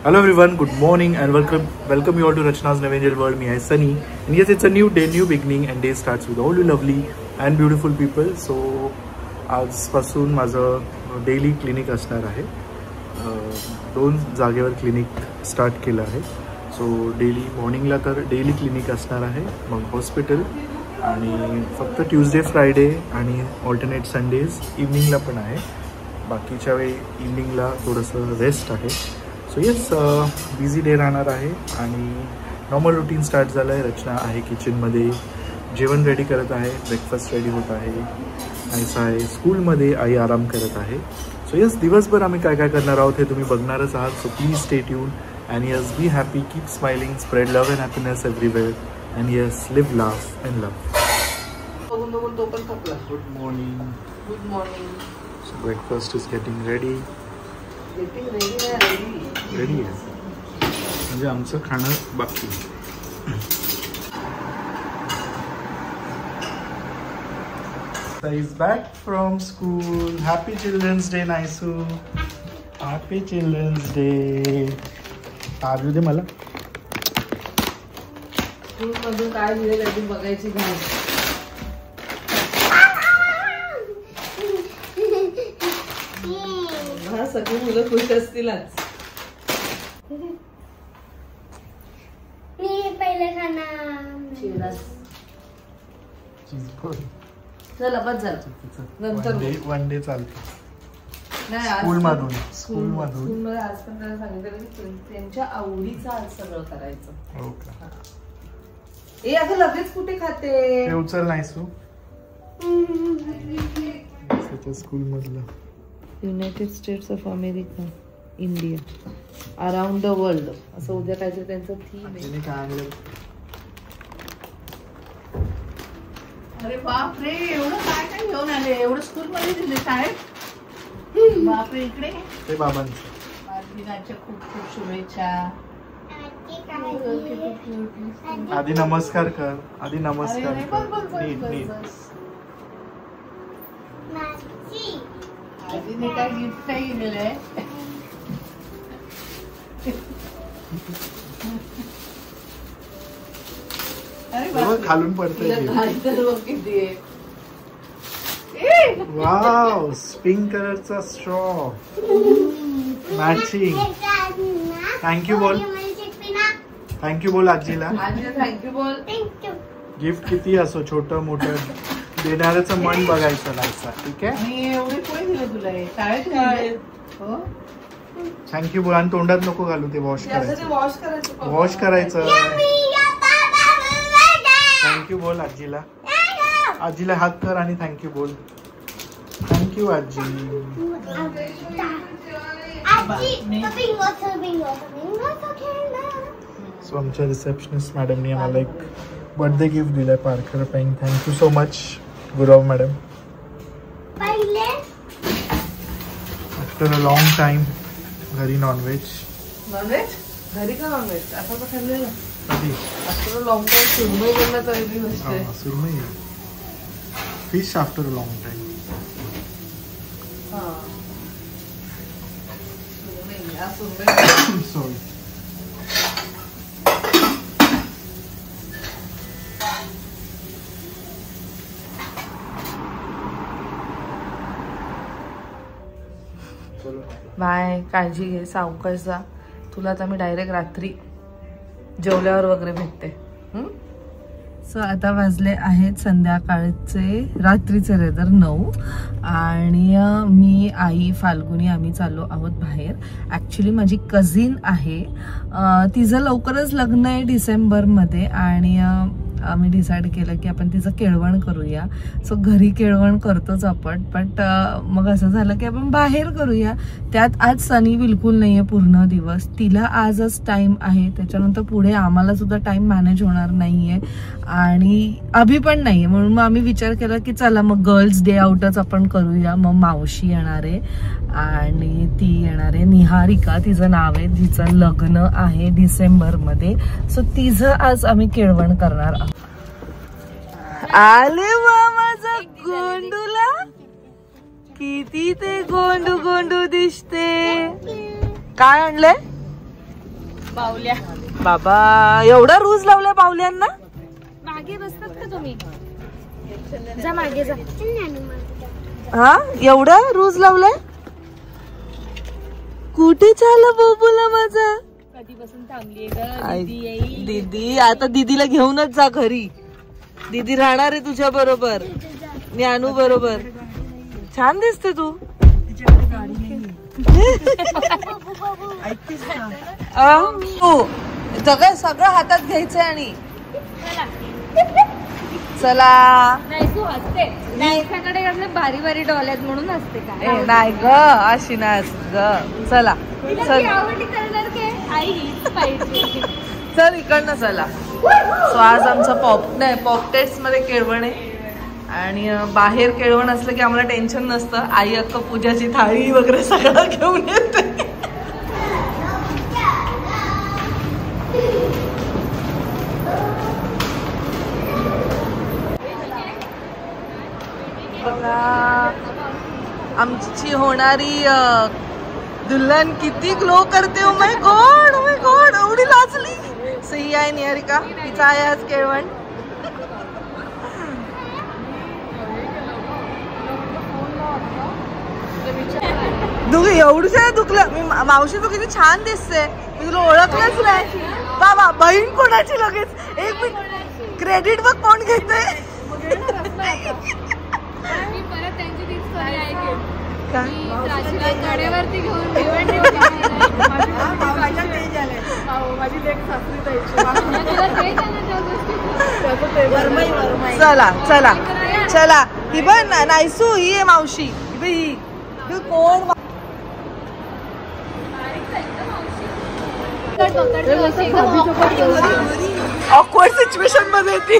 Hello everyone, good morning and welcome you all to Rachna's New Angel World. Me, I Sunny, and yes, it's a new day, new beginning, and day starts with all you lovely and beautiful people. So आजपासून माझं daily clinic असणार आहे. 2 जागेवर clinic start केलं आहे. So daily मॉर्निंगला तर daily clinic असणार आहे, मग हॉस्पिटल आणि फक्त ट्यूजडे फ्रायडे आणि ऑल्टरनेट संडेज इव्हनिंगला पण आहे. बाकीच्या वेळी इव्हनिंगला थोडंसं रेस्ट आहे. सो येस, बिझी डे राहणार आहे आणि नॉर्मल रुटीन स्टार्ट झालं आहे. रचना आहे किचनमध्ये, जेवण रेडी करत आहे, ब्रेकफास्ट रेडी होत आहे. आईसा आहे स्कूलमध्ये, आई आराम करत आहे. सो येस, दिवसभर आम्ही काय काय करणार आहोत हे तुम्ही बघणारच आहात. So please stay tuned and yes, be happy, keep smiling, spread love and happiness everywhere and yes, live laugh and love. Good morning. Good morning. So breakfast is getting ready. Ready आहे म्हणजे आमचं खाणं बाकी. Is back from school. Happy children's day नायसू. Happy children's day. आजू दे मला. स्कूलमधून काय दिलेलं आहे बघायची घाण. सगळी मुलं खुश असतीलच. चला बस झालं. नंतर वन डे चालते. नाही, स्कूलमधून आज पण त्याला सांगितलं की त्यांच्या आवडीचं आज सगळं करायचं. हो का? ए अगं लगेच कुठे खाते? उचल नाही सू. स्कूल मधलं United states of America, India, around the world असं उद्या काहीतरी त्यांचं थीम आहे. अरे बापरे, एवढं काय काय घेऊन आले? एवढं स्कूल मध्ये दिले शाळेत? बापरे, इकडे ते बाबांचं दिनाच्या खूप खूप शुभेच्छा. आधी नमस्कार कर. आधी नमस्कार कर. आधीने काय गिफ्ट नाही दिलेलं आहे. खालून पडतंय. किती वाव, पिंक कलरचा स्ट्रॉ मॅचिंग. थँक्यू बोल. थँक्यू बोल आजीला. थँक्यू बोल. गिफ्ट किती असो, छोटं मोठं, देणाऱ्याचं मन बघायचं लायचं. ठीक आहे. एवढे कोणी दिलं तुला? शाळेत. हो, थँक्यू बोल. आणि तोंडात नको घालू, ते वॉश करायचं. वॉश करायचं. थँक्यू बोल आजीला. आजीला हात कर आणि थँक्यू बोल. थँक्यू आजी. सो आमच्या रिसेप्शनिस्ट मॅडमनी आम्हाला एक बर्थडे गिफ्ट दिलंय, Parker pen. Thank you so much Gurav madam. After a long time घरी नॉनव्हेज. घरी का नॉनव्हेज? आता तर खाल्लेलं. कधी? आफ्टर अ लॉंग टाइम सुरमई बनला चांगली गोष्ट आहे. सुरमई, fish after a long time. Sorry. Bye, काळजी घे, सावकाश जा. तुला आता मी डायरेक्ट रात्री जेवल्यावर वगैरे भेटते. सो आता वाजले आहेत संध्याकाळचे, रात्रीचे रेदर 9 आणि मी, आई, फाल्गुनी आम्ही चाललो आहोत बाहेर. ॲक्च्युली माझी कझिन आहे, तिचं लवकरच लग्न आहे डिसेंबरमध्ये आणि आम्ही डिसाईड केलं की आपण तिचं केळवण करूया. सो घरी केळवण करतोच आपण, बट मग असं झालं की आपण बाहेर करूया. त्यात आज सनी बिलकुल नाही आहे पूर्ण दिवस. तिला आजच टाईम आहे, त्याच्यानंतर पुढे आम्हाला सुद्धा टाईम मॅनेज होणार नाही आहे आणि अभि पण नाही आहे. म्हणून मग आम्ही विचार केला की चला मग गर्ल्स डे आउटच आपण करूया. मग मावशी येणार आहे आणि ती येणार आहे, निहारिका तिचं नाव आहे, तिचं लग्न आहे डिसेंबरमध्ये. सो तिचं आज आम्ही केळवण करणार आहोत. आले वा माझा गोंडूला, किती ते गोंडू गोंडू दिसते. काय आणलंय? बावल्या बाबा एवढा रूज लावलाय बावल्यांना. मागे बसतात का तुम्ही? जा मागे जा. हा एवढा रूज लावलाय. कुठे चालला बोबुला माझा? कधीपासून थांबलीये दीदी आता दीदीला घेऊनच जा घरी. दीदी राहणार आहे तुझ्या बरोबर, ज्ञानू बरोबर. छान दिसते तू. सगळं हातात घ्यायचंय आणि चला. नायकाकडे भारी भारी डॉल आहेत म्हणून असते का? नाही ग अशी नाच ग. चला चल इकडनं चला. सो आज आमचं पॉपटेट्स मध्ये केळवण आहे आणि बाहेर केळवण असलं की आम्हाला टेन्शन नसतं. आई अक्क पूजाची थाळी वगैरे सगळं घेऊन येते. बघा आमची होणारी दुल्हन किती ग्लो करते. Oh my God, oh my God, एवढी लाजली. सही आहे निहारिका, तिचा आहे आज केळवण. एवढूच दुखलं. मी मावशी तू किती छान दिसते. मी तुला ओळखलंच नाही. बाबा बहीण कोणाची लगेच. एक मिनिट क्रेडिट बघ कोण घेते. गाड्यावरती घेऊन चला चला चला. ही पण नायसू ही आहे मावशी. ही कोण ऑकवर्ड सिच्युएशन मध्ये ती.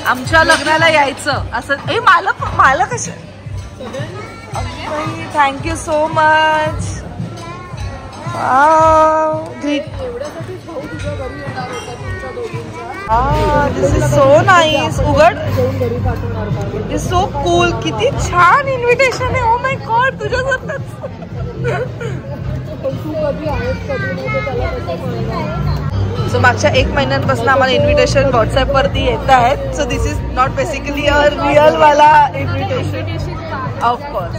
आमच्या लग्नाला यायचं असं. मला कशा. Thank you so much. This is so nice. उघड. Is so cool. किती छान इन्व्हिटेशन आहे. Oh my God तुझ्यासारखंच. सो मागच्या 1 महिन्यांपासून आम्हाला इन्व्हिटेशन व्हॉट्सअप वरती येत आहेत. So this is not basically a real वाला invitation. Of course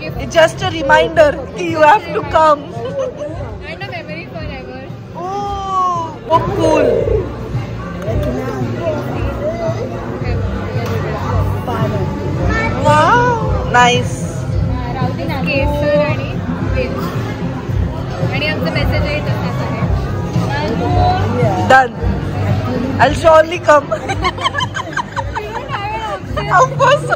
it's just a reminder की you have to come. Oh cool. Wow nice. आणि आमचा मेसेज आहे तसाच आहे. Done. I'll surely come. Of course.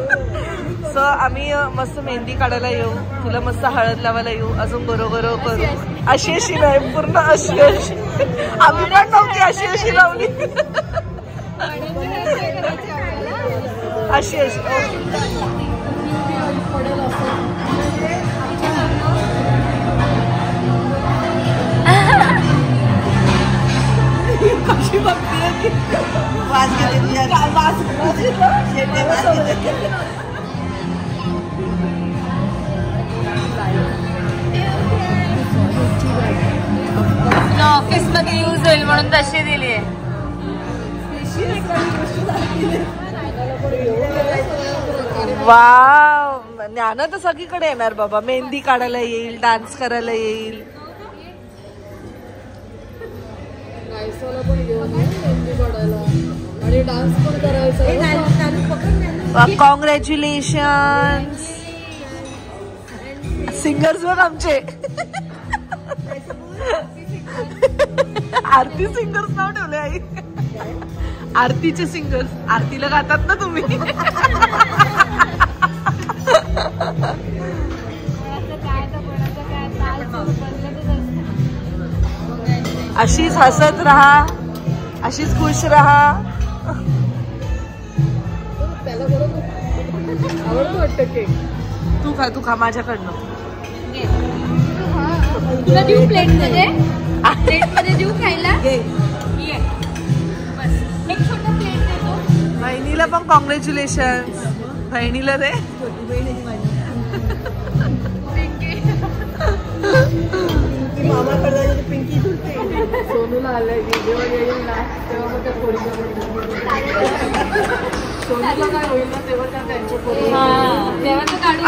So आम्ही मस्त मेहंदी काढायला येऊ. तुला मस्त हळद लावायला येऊ. अजून बरोबर करू. अशी अशी नाही पूर्ण अशी अशी. आम्ही पण नव्हती अशी अशी लावली. अशी अशी. कशी बघते ऑफिस मध्ये यूज होईल म्हणून तशी दिली आहे. वाव. ज्ञान तर सगळीकडे येणार बाबा. मेहंदी काढायला येईल, डान्स करायला येईल. कॉंग्रॅच्युलेशन. सिंगर्स वर आमचे. आरती सिंगर्स नाव ठेवले आई. आरतीचे सिंगर्स. आरतीला गातात ना तुम्ही. अशीच हसत राहा, अशीच खुश राहा. आवडतो वाटतं केक. तू खा माझ्याकडनं. तुला देऊ प्लेट मध्ये. प्लेट मध्ये देऊ खायला. बस एक छोटा प्लेट देतो. बहिणीला पण कॉंग्रॅच्युलेशन. बहिणीला रे पिंकी सोनूला आलाय जेव्हा येईल ना तेव्हा मग त्या थोडी सोनूला काय होईल ना तेव्हा त्या त्यांच्या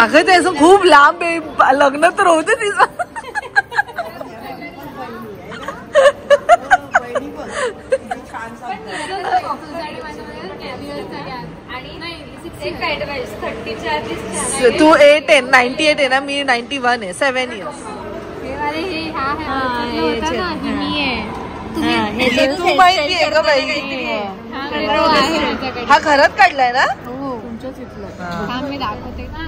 अगं त्याचं खूप लांब आहे लग्न तर होतं तिचं तू 8 आहे 98 आहे ना मी 91 आहे 7 years तू माहिती आहे का बाई हा घरात काढलाय ना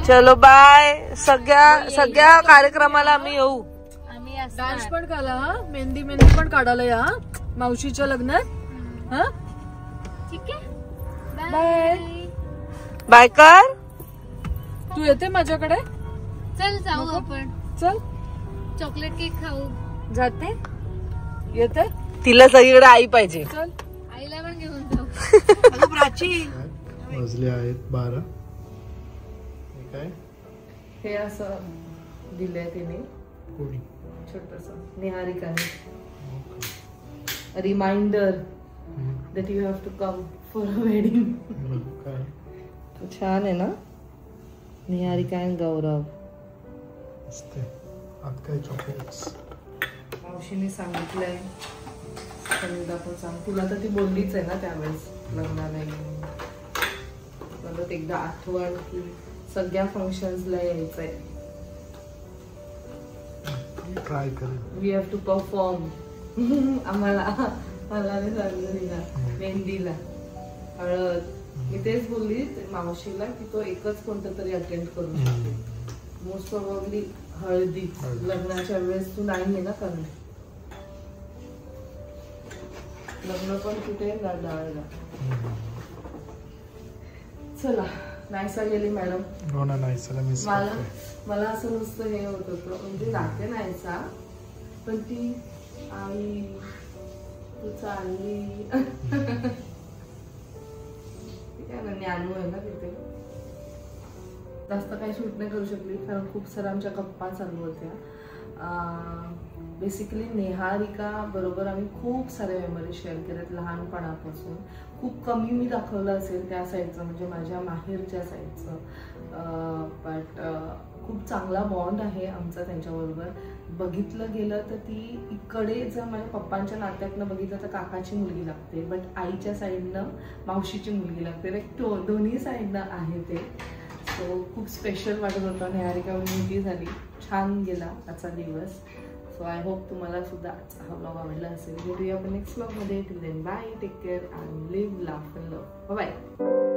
चलो बाय सगळ्या कार्यक्रमाला आम्ही येऊ डान्स पण काढला मेहंदी पण काढायला या मावशीच्या लग्नात हा ठीक आहे बाय बाय कर तू येते माझ्याकडे चल जाऊ आपण चल चॉकलेट केक खाऊ जाते येते तिला सगळीकडे आई पाहिजे चल आईला पण घेऊन जाऊ प्राची वाजले आहेत 12 काय हे असं दिलंय तिने छोटस निहारिकाने reminder that you have to come for a wedding. छान आहे ना निहारिका आणि गौरव चॉकलेट्स मावशीने सांगितलंय संगीता पण सांग तुला तर ती बोललीच आहे ना त्यावेळेस लग्नाला परत एकदा आठवण की सगळ्या फंक्शन्सला यायचंय ट्राय कर वी हॅव टू परफॉर्म आम्हाला सांगितलं मेहंदीला हळद मी तेच बोलली मावशीला की तो एकच कोणतं तरी अटेंड करू शकतो मोस्ट प्रोबॅबली हळदी लग्नाच्या वेळेस तू नाही आहे ना करणं लग्न पण कुठे डाळला चला नाहीसा गेली मॅडम हो ना नाहीसाला मिस मला असं नुसतं हे होत होतं म्हणजे राहते नाहीसा पण ती आई तू चालली काय ना ज्ञानू आहे ना तिथे जास्त काही शूट नाही करू शकली कारण खूप साऱ्या आमच्या गप्पा चालू होत्या बेसिकली निहारिका बरोबर आम्ही खूप सारे मेमरी शेअर केल्यात लहानपणापासून खूप कमी मी दाखवलं असेल त्या साईडचं म्हणजे माझ्या माहेरच्या साईडचं बट खूप चांगला बॉन्ड आहे आमचा त्यांच्याबरोबर बघितलं गेलं तर ती इकडे जर माझ्या पप्पांच्या नात्यातनं बघितलं तर काकाची मुलगी लागते बट आईच्या साईडनं मावशीची मुलगी लागते दोन्ही साईडनं आहे ते सो खूप स्पेशल वाटत होतं निहारिका मोठी झाली छान गेला आजचा दिवस सो आय होप तुम्हाला सुद्धा हा व्लॉग आवडला असेल भेटूया आपण नेक्स्ट व्लॉगमध्ये till then bye take care and live laugh and love bye